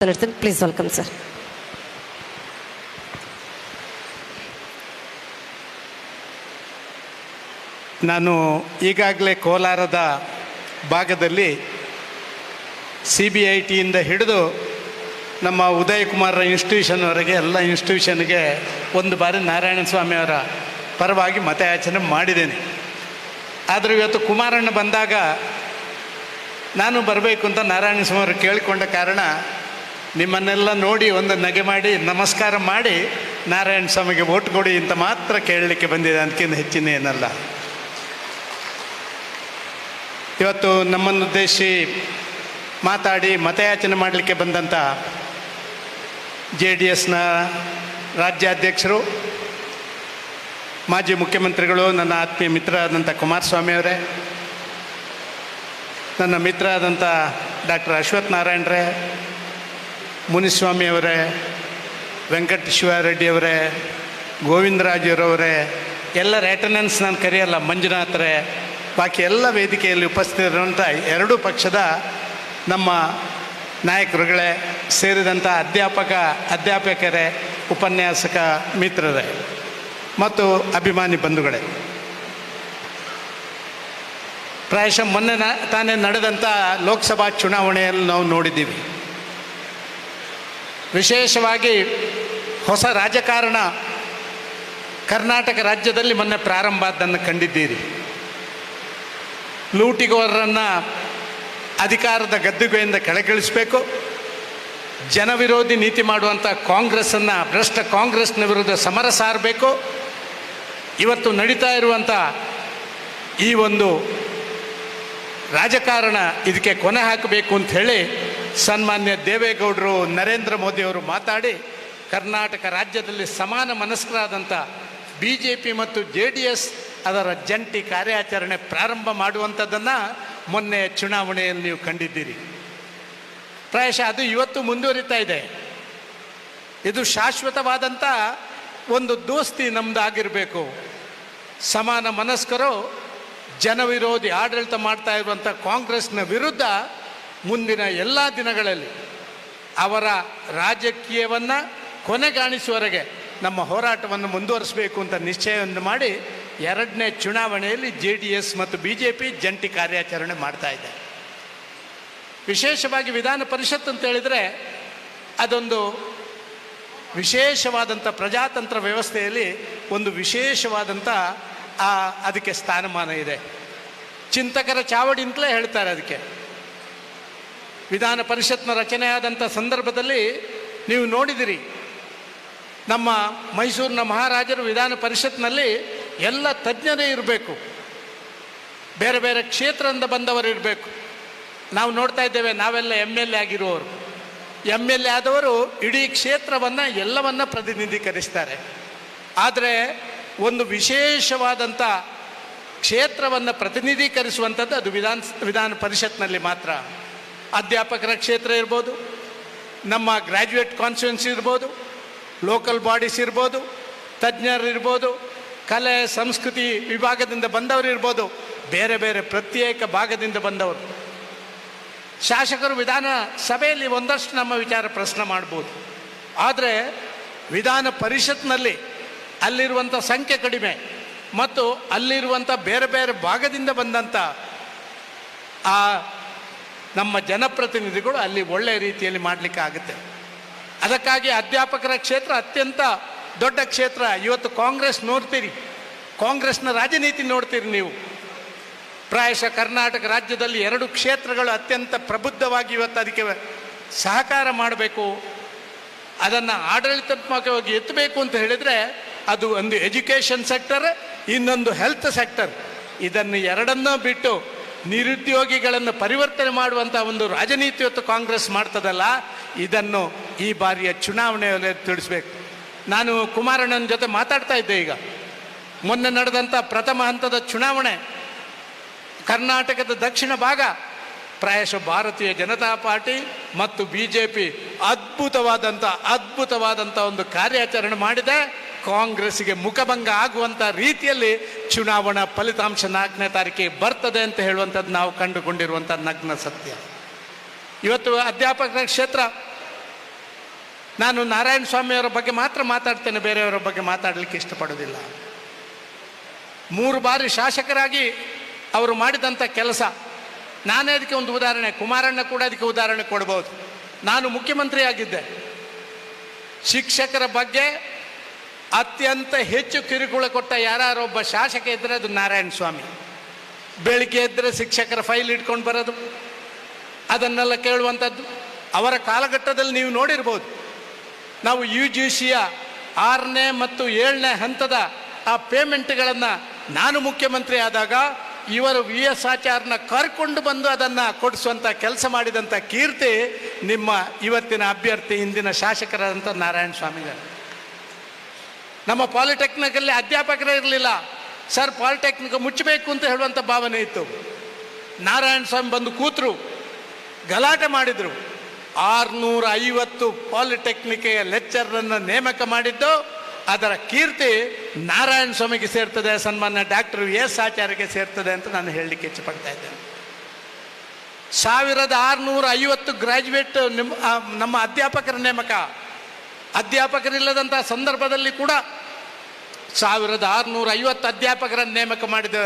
Please welcome, sir. ನಾನು ಈಗಾಗಲೇ ಕೋಲಾರದ ಭಾಗದಲ್ಲಿ CBITಯಿಂದ ಹಿಡಿದು ನಮ್ಮ ಉದಯ ಕುಮಾರ ಇನ್ಸ್ಟಿಟ್ಯೂಷನ್ವರೆಗೆ ಎಲ್ಲ ಇನ್ಸ್ಟಿಟ್ಯೂಷನ್ಗೆ ಒಂದು ಬಾರಿ ನಾರಾಯಣ ಸ್ವಾಮಿಯವರ ಪರವಾಗಿ ಮತಯಾಚನೆ ಮಾಡಿದ್ದೇನೆ. ಆದರೆ ಇವತ್ತು ಕುಮಾರಣ್ಣ ಬಂದಾಗ ನಾನು ಬರಬೇಕು ಅಂತ ನಾರಾಯಣ ಸ್ವಾಮಿಯವರು ಕೇಳಿಕೊಂಡ ಕಾರಣ ನಿಮ್ಮನ್ನೆಲ್ಲ ನೋಡಿ ಒಂದು ನಗೆ ಮಾಡಿ ನಮಸ್ಕಾರ ಮಾಡಿ ನಾರಾಯಣ ಸ್ವಾಮಿಗೆ ವೋಟ್ ಕೊಡಿ ಅಂತ ಮಾತ್ರ ಕೇಳಲಿಕ್ಕೆ ಬಂದಿದೆ, ಅದಕ್ಕಿಂತ ಹೆಚ್ಚಿನ ಏನಲ್ಲ. ಇವತ್ತು ನಮ್ಮನ್ನು ಉದ್ದೇಶಿಸಿ ಮಾತಾಡಿ ಮತಯಾಚನೆ ಮಾಡಲಿಕ್ಕೆ ಬಂದಂಥ JDSನ ರಾಜ್ಯಾಧ್ಯಕ್ಷರು, ಮಾಜಿ ಮುಖ್ಯಮಂತ್ರಿಗಳು, ನನ್ನ ಆತ್ಮೀಯ ಮಿತ್ರ ಆದಂಥ ಕುಮಾರಸ್ವಾಮಿಯವರೇ, ನನ್ನ ಮಿತ್ರ ಆದಂಥ ಡಾಕ್ಟರ್ ಅಶ್ವಥ್ ನಾರಾಯಣರೇ, ಮುನಿಸ್ವಾಮಿಯವರೇ, ವೆಂಕಟ ಶಿವಾರೆಡ್ಡಿಯವರೇ, ಗೋವಿಂದರಾಜರವರೇ, ಎಲ್ಲರ ಅಟೆಂಡೆನ್ಸ್ ನಾನು ಕರೆಯಲ್ಲ, ಮಂಜುನಾಥರೇ, ಬಾಕಿ ಎಲ್ಲ ವೇದಿಕೆಯಲ್ಲಿ ಉಪಸ್ಥಿತರಿರುವಂಥ ಎರಡೂ ಪಕ್ಷದ ನಮ್ಮ ನಾಯಕರುಗಳೇ ಸೇರಿದಂಥ ಅಧ್ಯಾಪಕರೇ, ಉಪನ್ಯಾಸಕ ಮಿತ್ರರೇ ಮತ್ತು ಅಭಿಮಾನಿ ಬಂಧುಗಳೇ, ಪ್ರಾಯಶಃ ಮೊನ್ನೆ ತಾನೇ ನಡೆದಂಥ ಲೋಕಸಭಾ ಚುನಾವಣೆಯಲ್ಲಿ ನಾವು ನೋಡಿದ್ದೀವಿ. ವಿಶೇಷವಾಗಿ ಹೊಸ ರಾಜಕಾರಣ ಕರ್ನಾಟಕ ರಾಜ್ಯದಲ್ಲಿ ಮೊನ್ನೆ ಪ್ರಾರಂಭ ಆದ್ದನ್ನು ಕಂಡಿದ್ದೀರಿ. ಲೂಟಿಗೋರರನ್ನು ಅಧಿಕಾರದ ಗದ್ದುಗೆಯಿಂದ ಕೆಳಗಿಳಿಸಬೇಕು, ಜನವಿರೋಧಿ ನೀತಿ ಮಾಡುವಂಥ ಕಾಂಗ್ರೆಸ್ಸನ್ನು, ಭ್ರಷ್ಟ ಕಾಂಗ್ರೆಸ್ನ ವಿರುದ್ಧ ಸಮರ ಸಾರಬೇಕು. ಇವತ್ತು ನಡೀತಾ ಇರುವಂಥ ಈ ಒಂದು ರಾಜಕಾರಣ ಇದಕ್ಕೆ ಕೊನೆ ಹಾಕಬೇಕು ಅಂಥೇಳಿ ಸನ್ಮಾನ್ಯ ದೇವೇಗೌಡರು, ನರೇಂದ್ರ ಮೋದಿಯವರು ಮಾತಾಡಿ ಕರ್ನಾಟಕ ರಾಜ್ಯದಲ್ಲಿ ಸಮಾನ ಮನಸ್ಕರಾದಂಥ BJP ಮತ್ತು JDS ಅದರ ಜಂಟಿ ಕಾರ್ಯಾಚರಣೆ ಪ್ರಾರಂಭ ಮಾಡುವಂಥದ್ದನ್ನು ಮೊನ್ನೆ ಚುನಾವಣೆಯಲ್ಲಿ ನೀವು ಕಂಡಿದ್ದೀರಿ. ಪ್ರಾಯಶಃ ಅದು ಇವತ್ತು ಮುಂದುವರಿತಾ ಇದೆ. ಇದು ಶಾಶ್ವತವಾದಂಥ ಒಂದು ದೋಸ್ತಿ ನಮ್ಮದು ಆಗಿರಬೇಕು. ಸಮಾನ ಮನಸ್ಕರು ಜನವಿರೋಧಿ ಆಡಳಿತ ಮಾಡ್ತಾ ಇರುವಂಥ ಕಾಂಗ್ರೆಸ್ನ ವಿರುದ್ಧ ಮುಂದಿನ ಎಲ್ಲ ದಿನಗಳಲ್ಲಿ ಅವರ ರಾಜಕೀಯವನ್ನು ಕೊನೆಗಾಣಿಸುವವರೆಗೆ ನಮ್ಮ ಹೋರಾಟವನ್ನು ಮುಂದುವರಿಸಬೇಕು ಅಂತ ನಿಶ್ಚಯವನ್ನು ಮಾಡಿ ಎರಡನೇ ಚುನಾವಣೆಯಲ್ಲಿ JDS ಮತ್ತು BJP ಜಂಟಿ ಕಾರ್ಯಾಚರಣೆ ಮಾಡ್ತಾ ಇದೆ. ವಿಶೇಷವಾಗಿ ವಿಧಾನ ಪರಿಷತ್ ಅಂತ ಹೇಳಿದರೆ ಅದೊಂದು ವಿಶೇಷವಾದಂಥ ಪ್ರಜಾತಂತ್ರ ವ್ಯವಸ್ಥೆಯಲ್ಲಿ ಒಂದು ವಿಶೇಷವಾದಂಥ ಅದಕ್ಕೆ ಸ್ಥಾನಮಾನ ಇದೆ. ಚಿಂತಕರ ಚಾವಡಿ ಅಂತಲೇ ಹೇಳ್ತಾರೆ ಅದಕ್ಕೆ. ವಿಧಾನ ಪರಿಷತ್ನ ರಚನೆಯಾದಂಥ ಸಂದರ್ಭದಲ್ಲಿ ನೀವು ನೋಡಿದಿರಿ, ನಮ್ಮ ಮೈಸೂರಿನ ಮಹಾರಾಜರು ವಿಧಾನ ಪರಿಷತ್ನಲ್ಲಿ ಎಲ್ಲ ತಜ್ಞರೇ ಇರಬೇಕು, ಬೇರೆ ಬೇರೆ ಕ್ಷೇತ್ರದಿಂದ ಬಂದವರು ಇರಬೇಕು. ನಾವು ನೋಡ್ತಾ ಇದ್ದೇವೆ, ನಾವೆಲ್ಲ MLA ಆಗಿರುವವರು, MLA ಆದವರು ಇಡೀ ಕ್ಷೇತ್ರವನ್ನು ಎಲ್ಲವನ್ನ ಪ್ರತಿನಿಧೀಕರಿಸ್ತಾರೆ. ಆದರೆ ಒಂದು ವಿಶೇಷವಾದಂಥ ಕ್ಷೇತ್ರವನ್ನು ಪ್ರತಿನಿಧೀಕರಿಸುವಂಥದ್ದು ಅದು ವಿಧಾನ ಪರಿಷತ್ನಲ್ಲಿ ಮಾತ್ರ. ಅಧ್ಯಾಪಕರ ಕ್ಷೇತ್ರ ಇರ್ಬೋದು, ನಮ್ಮ ಗ್ರ್ಯಾಜುಯೇಟ್ ಕಾನ್ಸ್ಟಿಟ್ಯೂನ್ಸಿ ಇರ್ಬೋದು, ಲೋಕಲ್ ಬಾಡೀಸ್ ಇರ್ಬೋದು, ತಜ್ಞರಿರ್ಬೋದು, ಕಲೆ ಸಂಸ್ಕೃತಿ ವಿಭಾಗದಿಂದ ಬಂದವರು ಇರ್ಬೋದು, ಬೇರೆ ಬೇರೆ ಪ್ರತ್ಯೇಕ ಭಾಗದಿಂದ ಬಂದವರು. ಶಾಸಕರು ವಿಧಾನ ಸಭೆಯಲ್ಲಿ ಒಂದಷ್ಟು ನಮ್ಮ ವಿಚಾರ ಪ್ರಶ್ನೆ ಮಾಡ್ಬೋದು. ಆದರೆ ವಿಧಾನ ಪರಿಷತ್ನಲ್ಲಿ ಅಲ್ಲಿರುವಂಥ ಸಂಖ್ಯೆ ಕಡಿಮೆ ಮತ್ತು ಅಲ್ಲಿರುವಂಥ ಬೇರೆ ಬೇರೆ ಭಾಗದಿಂದ ಬಂದಂಥ ನಮ್ಮ ಜನಪ್ರತಿನಿಧಿಗಳು ಅಲ್ಲಿ ಒಳ್ಳೆಯ ರೀತಿಯಲ್ಲಿ ಮಾಡಲಿಕ್ಕೆ ಆಗುತ್ತೆ. ಅದಕ್ಕಾಗಿ ಅಧ್ಯಾಪಕರ ಕ್ಷೇತ್ರ ಅತ್ಯಂತ ದೊಡ್ಡ ಕ್ಷೇತ್ರ. ಇವತ್ತು ಕಾಂಗ್ರೆಸ್ ನೋಡ್ತೀರಿ, ಕಾಂಗ್ರೆಸ್ನ ರಾಜನೀತಿ ನೋಡ್ತೀರಿ ನೀವು. ಪ್ರಾಯಶಃ ಕರ್ನಾಟಕ ರಾಜ್ಯದಲ್ಲಿ 2 ಕ್ಷೇತ್ರಗಳು ಅತ್ಯಂತ ಪ್ರಬುದ್ಧವಾಗಿ ಇವತ್ತು ಅದಕ್ಕೆ ಸಹಕಾರ ಮಾಡಬೇಕು, ಅದನ್ನು ಆಡಳಿತಾತ್ಮಕವಾಗಿ ಎತ್ತಬೇಕು ಅಂತ ಹೇಳಿದರೆ ಅದು ಒಂದು ಎಜುಕೇಷನ್ ಸೆಕ್ಟರ್, ಇನ್ನೊಂದು ಹೆಲ್ತ್ ಸೆಕ್ಟರ್. ಇದನ್ನು ಎರಡನ್ನೂ ಬಿಟ್ಟು ನಿರುದ್ಯೋಗಿಗಳನ್ನು ಪರಿವರ್ತನೆ ಮಾಡುವಂಥ ಒಂದು ರಾಜನೀತಿ ಇವತ್ತು ಕಾಂಗ್ರೆಸ್ ಮಾಡ್ತದಲ್ಲ, ಇದನ್ನು ಈ ಬಾರಿಯ ಚುನಾವಣೆಯಲ್ಲಿ ತಿಳಿಸ್ಬೇಕು. ನಾನು ಕುಮಾರಣ್ಣನ ಜೊತೆ ಮಾತಾಡ್ತಾ ಇದ್ದೆ. ಈಗ ಮೊನ್ನೆ ನಡೆದಂಥ ಪ್ರಥಮ ಹಂತದ ಚುನಾವಣೆ ಕರ್ನಾಟಕದ ದಕ್ಷಿಣ ಭಾಗ, ಪ್ರಾಯಶಃ ಭಾರತೀಯ ಜನತಾ ಪಾರ್ಟಿ ಮತ್ತು BJP ಅದ್ಭುತವಾದಂಥ ಒಂದು ಕಾರ್ಯಾಚರಣೆ ಮಾಡಿದೆ. ಕಾಂಗ್ರೆಸ್ಗೆ ಮುಖಭಂಗ ಆಗುವಂಥ ರೀತಿಯಲ್ಲಿ ಚುನಾವಣಾ ಫಲಿತಾಂಶ 4ನೇ ತಾರೀಕಿಗೆ ಬರ್ತದೆ ಅಂತ ಹೇಳುವಂಥದ್ದು ನಾವು ಕಂಡುಕೊಂಡಿರುವಂಥ ನಗ್ನ ಸತ್ಯ. ಇವತ್ತು ಅಧ್ಯಾಪಕರ ಕ್ಷೇತ್ರ ನಾನು ನಾರಾಯಣ ಸ್ವಾಮಿಯವರ ಬಗ್ಗೆ ಮಾತ್ರ ಮಾತಾಡ್ತೇನೆ, ಬೇರೆಯವರ ಬಗ್ಗೆ ಮಾತಾಡಲಿಕ್ಕೆ ಇಷ್ಟಪಡೋದಿಲ್ಲ. 3 ಬಾರಿ ಶಾಸಕರಾಗಿ ಅವರು ಮಾಡಿದಂಥ ಕೆಲಸ, ನಾನೇ ಅದಕ್ಕೆ ಒಂದು ಉದಾಹರಣೆ, ಕುಮಾರಣ್ಣ ಕೂಡ ಅದಕ್ಕೆ ಉದಾಹರಣೆ ಕೊಡ್ಬೋದು. ನಾನು ಮುಖ್ಯಮಂತ್ರಿ ಆಗಿದ್ದೆ, ಶಿಕ್ಷಕರ ಬಗ್ಗೆ ಅತ್ಯಂತ ಹೆಚ್ಚು ಕಿರುಕುಳ ಕೊಟ್ಟ ಯಾರೊಬ್ಬ ಶಾಸಕ ಇದ್ದರೆ ಅದು ನಾರಾಯಣ ಸ್ವಾಮಿ. ಬೆಳಿಗ್ಗೆ ಎದ್ದರೆ ಶಿಕ್ಷಕರ ಫೈಲ್ ಇಟ್ಕೊಂಡು ಬರೋದು, ಅದನ್ನೆಲ್ಲ ಕೇಳುವಂಥದ್ದು. ಅವರ ಕಾಲಘಟ್ಟದಲ್ಲಿ ನೀವು ನೋಡಿರ್ಬೋದು, ನಾವು UGCಯ 6ನೇ ಮತ್ತು 7ನೇ ಹಂತದ ಆ ಪೇಮೆಂಟ್ಗಳನ್ನು ನಾನು ಮುಖ್ಯಮಂತ್ರಿ ಆದಾಗ ಇವರು VS ಆಚಾರ್ಯನ ಕರ್ಕೊಂಡು ಬಂದು ಅದನ್ನು ಕೊಡಿಸುವಂಥ ಕೆಲಸ ಮಾಡಿದಂಥ ಕೀರ್ತಿ ನಿಮ್ಮ ಇವತ್ತಿನ ಅಭ್ಯರ್ಥಿ, ಇಂದಿನ ಶಾಸಕರಾದಂಥ ನಾರಾಯಣ ಸ್ವಾಮಿಗಳು. ನಮ್ಮ ಪಾಲಿಟೆಕ್ನಿಕಲ್ಲಿ ಅಧ್ಯಾಪಕರೇ ಇರಲಿಲ್ಲ ಸರ್, ಪಾಲಿಟೆಕ್ನಿಕ್ ಮುಚ್ಚಬೇಕು ಅಂತ ಹೇಳುವಂಥ ಭಾವನೆ ಇತ್ತು. ನಾರಾಯಣ ಸ್ವಾಮಿ ಬಂದು ಕೂತರು, ಗಲಾಟೆ ಮಾಡಿದರು. 650 ಪಾಲಿಟೆಕ್ನಿಕ್ಗೆ ಲೆಕ್ಚರನ್ನು ನೇಮಕ ಮಾಡಿದ್ದು, ಅದರ ಕೀರ್ತಿ ನಾರಾಯಣ ಸ್ವಾಮಿಗೆ ಸೇರ್ತದೆ, ಸನ್ಮಾನ್ಯ ಡಾಕ್ಟರ್ VS ಆಚಾರ್ಯಗೆ ಸೇರ್ತದೆ ಅಂತ ನಾನು ಹೇಳಲಿಕ್ಕೆ ಇಚ್ಛಪಡ್ತಾ ಇದ್ದೇನೆ. 1650 ಗ್ರ್ಯಾಜುಯೇಟ್ ನಮ್ಮ ಅಧ್ಯಾಪಕರ ನೇಮಕ, ಅಧ್ಯಾಪಕರಿಲ್ಲದಂಥ ಸಂದರ್ಭದಲ್ಲಿ ಕೂಡ 1650 ಅಧ್ಯಾಪಕರ ನೇಮಕ ಮಾಡಿದ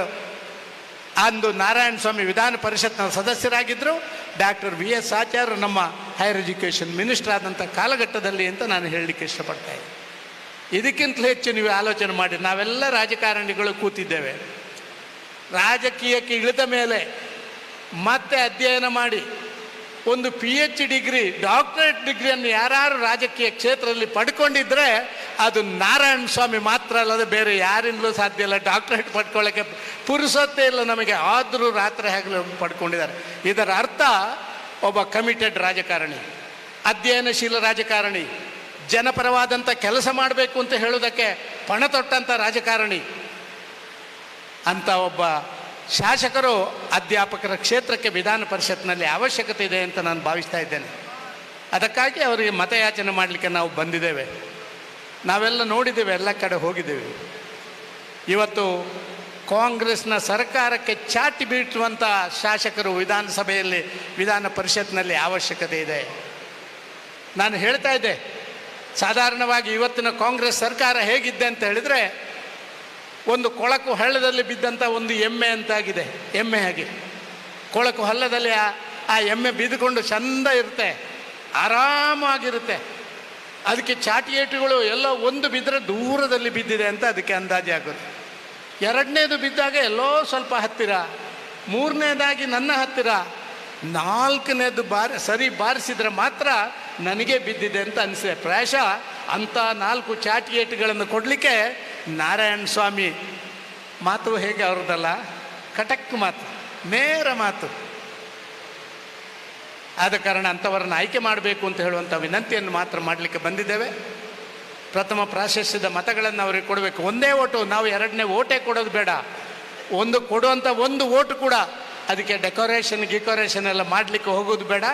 ಅಂದು ನಾರಾಯಣ ಸ್ವಾಮಿ ವಿಧಾನ ಪರಿಷತ್ನ ಸದಸ್ಯರಾಗಿದ್ದರು. ಡಾಕ್ಟರ್ VS ಆಚಾರ್ಯ ನಮ್ಮ ಹೈಯರ್ ಎಜುಕೇಷನ್ ಮಿನಿಸ್ಟರ್ ಆದಂಥ ಕಾಲಘಟ್ಟದಲ್ಲಿ ಅಂತ ನಾನು ಹೇಳಲಿಕ್ಕೆ ಇಷ್ಟಪಡ್ತಾ ಇದ್ದೀನಿ. ಇದಕ್ಕಿಂತಲೂ ಹೆಚ್ಚು ನೀವು ಆಲೋಚನೆ ಮಾಡಿ, ನಾವೆಲ್ಲ ರಾಜಕಾರಣಿಗಳು ಕೂತಿದ್ದೇವೆ, ರಾಜಕೀಯಕ್ಕೆ ಇಳಿದ ಮೇಲೆ ಮತ್ತೆ ಅಧ್ಯಯನ ಮಾಡಿ ಒಂದು PhD ಡಿಗ್ರಿ, ಡಾಕ್ಟರೇಟ್ ಡಿಗ್ರಿಯನ್ನು ಯಾರು ರಾಜಕೀಯ ಕ್ಷೇತ್ರದಲ್ಲಿ ಪಡ್ಕೊಂಡಿದ್ರೆ ಅದು ನಾರಾಯಣ ಸ್ವಾಮಿ ಮಾತ್ರ ಅಲ್ಲದೆ ಬೇರೆ ಯಾರಿಂದಲೂ ಸಾಧ್ಯ ಇಲ್ಲ. ಡಾಕ್ಟರೇಟ್ ಪಡ್ಕೊಳ್ಳೋಕ್ಕೆ ಪುರುಸೊತ್ತೇ ಇಲ್ಲ ನಮಗೆ, ಆದರೂ ರಾತ್ರಿ ಹಗಲು ಪಡ್ಕೊಂಡಿದ್ದಾರೆ. ಇದರ ಅರ್ಥ ಒಬ್ಬ ಕಮಿಟೆಡ್ ರಾಜಕಾರಣಿ, ಅಧ್ಯಯನಶೀಲ ರಾಜಕಾರಣಿ, ಜನಪರವಾದಂಥ ಕೆಲಸ ಮಾಡಬೇಕು ಅಂತ ಹೇಳೋದಕ್ಕೆ ಪಣ ತೊಟ್ಟಂಥ ರಾಜಕಾರಣಿ ಅಂತ ಒಬ್ಬ ಶಾಸಕರು ಅಧ್ಯಾಪಕರ ಕ್ಷೇತ್ರಕ್ಕೆ ವಿಧಾನ ಪರಿಷತ್ನಲ್ಲಿ ಅವಶ್ಯಕತೆ ಇದೆ ಅಂತ ನಾನು ಭಾವಿಸ್ತಾ ಇದ್ದೇನೆ. ಅದಕ್ಕಾಗಿ ಅವರಿಗೆ ಮತಯಾಚನೆ ಮಾಡಲಿಕ್ಕೆ ನಾವು ಬಂದಿದ್ದೇವೆ. ನಾವೆಲ್ಲ ನೋಡಿದ್ದೇವೆ, ಎಲ್ಲ ಕಡೆ ಹೋಗಿದ್ದೇವೆ. ಇವತ್ತು ಕಾಂಗ್ರೆಸ್ನ ಸರ್ಕಾರಕ್ಕೆ ಚಾಟಿ ಬೀಳುವಂಥ ಶಾಸಕರು ವಿಧಾನಸಭೆಯಲ್ಲಿ, ವಿಧಾನ ಪರಿಷತ್ನಲ್ಲಿ ಅವಶ್ಯಕತೆ ಇದೆ. ನಾನು ಹೇಳ್ತಾ ಇದ್ದೆ, ಸಾಧಾರಣವಾಗಿ ಇವತ್ತಿನ ಕಾಂಗ್ರೆಸ್ ಸರ್ಕಾರ ಹೇಗಿದೆ ಅಂತ ಹೇಳಿದರೆ, ಒಂದು ಕೊಳಕು ಹಳ್ಳದಲ್ಲಿ ಬಿದ್ದಂಥ ಒಂದು ಎಮ್ಮೆ ಅಂತಾಗಿದೆ. ಎಮ್ಮೆ ಹಾಗೆ ಕೊಳಕು ಹಳ್ಳದಲ್ಲಿ ಆ ಎಮ್ಮೆ ಬಿದ್ದುಕೊಂಡು ಚಂದ ಇರುತ್ತೆ, ಆರಾಮಾಗಿರುತ್ತೆ. ಅದಕ್ಕೆ ಚಾಟಿಯೇಟುಗಳು ಎಲ್ಲ ಒಂದು ಬಿದ್ದರೆ ದೂರದಲ್ಲಿ ಬಿದ್ದಿದೆ ಅಂತ ಅದಕ್ಕೆ ಅಂದಾಜು ಆಗುತ್ತೆ. 2ನೇದು ಬಿದ್ದಾಗ ಎಲ್ಲೋ ಸ್ವಲ್ಪ ಹತ್ತಿರ, 3ನೇದಾಗಿ ನನ್ನ ಹತ್ತಿರ, 4ನೇದು ಸರಿ ಬಾರಿಸಿದ್ರೆ ಮಾತ್ರ ನನಗೆ ಬಿದ್ದಿದೆ ಅಂತ ಅನಿಸಿದೆ. ಪ್ರಾಯಶಃ ಅಂಥ 4 ಚಾಟಿಯೇಟುಗಳನ್ನು ಕೊಡಲಿಕ್ಕೆ ನಾರಾಯಣ ಸ್ವಾಮಿ ಮಾತು ಹೇಗೆ ಅವ್ರದ್ದಲ್ಲ, ಕಟಕ್ ಮಾತು, ನೇರ ಮಾತು. ಆದ ಕಾರಣ ಅಂಥವರನ್ನು ಆಯ್ಕೆ ಮಾಡಬೇಕು ಅಂತ ಹೇಳುವಂಥ ವಿನಂತಿಯನ್ನು ಮಾತ್ರ ಮಾಡಲಿಕ್ಕೆ ಬಂದಿದ್ದೇವೆ. ಪ್ರಥಮ ಪ್ರಾಶಸ್ತ್ಯದ ಮತಗಳನ್ನು ಅವರಿಗೆ ಕೊಡಬೇಕು. ಒಂದೇ ಓಟು, ನಾವು 2ನೇ ಓಟೇ ಕೊಡೋದು ಬೇಡ. ಒಂದು ಕೊಡುವಂಥ ಒಂದು ಓಟು ಕೂಡ ಅದಕ್ಕೆ ಡೆಕೋರೇಷನ್ ಎಲ್ಲ ಮಾಡಲಿಕ್ಕೆ ಹೋಗೋದು ಬೇಡ,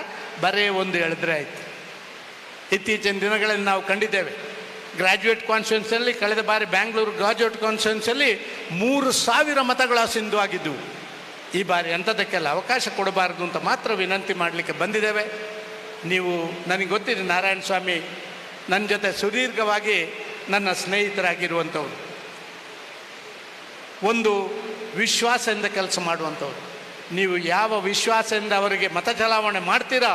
ಬರೀ ಒಂದು ಎಳೆದ್ರೆ ಆಯಿತು. ಇತ್ತೀಚಿನ ದಿನಗಳಲ್ಲಿ ನಾವು ಕಂಡಿದ್ದೇವೆ, ಗ್ರ್ಯಾಜುಯೇಟ್ ಕಾನ್ಸ್ಟಿಟ್ಯೂನ್ಸಿಯಲ್ಲಿ ಕಳೆದ ಬಾರಿ ಬ್ಯಾಂಗ್ಳೂರು ಗ್ರಾಜುಯೇಟ್ ಕಾನ್ಸ್ಟಿಟ್ಯೂನ್ಸಿಯಲ್ಲಿ 3000 ಮತಗಳ ಸಿಂಧು ಆಗಿದ್ದವು. ಈ ಬಾರಿ ಅಂಥದ್ದಕ್ಕೆಲ್ಲ ಅವಕಾಶ ಕೊಡಬಾರ್ದು ಅಂತ ಮಾತ್ರ ವಿನಂತಿ ಮಾಡಲಿಕ್ಕೆ ಬಂದಿದ್ದೇವೆ. ನೀವು, ನನಗೆ ಗೊತ್ತಿದೆ, ನಾರಾಯಣ ಸ್ವಾಮಿ ನನ್ನ ಜೊತೆ ಸುದೀರ್ಘವಾಗಿ ನನ್ನ ಸ್ನೇಹಿತರಾಗಿರುವಂಥವ್ರು, ಒಂದು ವಿಶ್ವಾಸದಿಂದ ಕೆಲಸ ಮಾಡುವಂಥವ್ರು. ನೀವು ಯಾವ ವಿಶ್ವಾಸದಿಂದ ಅವರಿಗೆ ಮತ ಚಲಾವಣೆ ಮಾಡ್ತೀರಾ,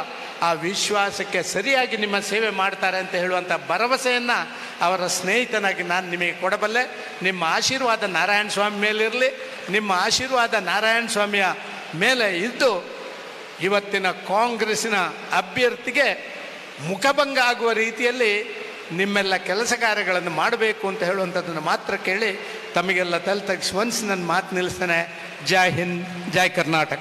ಆ ವಿಶ್ವಾಸಕ್ಕೆ ಸರಿಯಾಗಿ ನಿಮ್ಮ ಸೇವೆ ಮಾಡ್ತಾರೆ ಅಂತ ಹೇಳುವಂಥ ಭರವಸೆಯನ್ನು ಅವರ ಸ್ನೇಹಿತನಾಗಿ ನಾನು ನಿಮಗೆ ಕೊಡಬಲ್ಲೆ. ನಿಮ್ಮ ಆಶೀರ್ವಾದ ನಾರಾಯಣ ಸ್ವಾಮಿ ಮೇಲಿರಲಿ. ನಿಮ್ಮ ಆಶೀರ್ವಾದ ನಾರಾಯಣ ಸ್ವಾಮಿಯ ಮೇಲೆ ಇದ್ದು ಇವತ್ತಿನ ಕಾಂಗ್ರೆಸ್ಸಿನ ಅಭ್ಯರ್ಥಿಗೆ ಮುಖಭಂಗ ಆಗುವ ರೀತಿಯಲ್ಲಿ ನಿಮ್ಮೆಲ್ಲ ಕೆಲಸ ಕಾರ್ಯಗಳನ್ನು ಮಾಡಬೇಕು ಅಂತ ಹೇಳುವಂಥದ್ದನ್ನು ಮಾತ್ರ ಕೇಳಿ ತಮಗೆಲ್ಲ ತಲೆ ತಗ್ಗಿಸಿ ನನ್ನ ಮಾತು ನಿಲ್ಲಿಸ್ತೇನೆ. ಜೈ ಹಿಂದ್, ಜೈ ಕರ್ನಾಟಕ.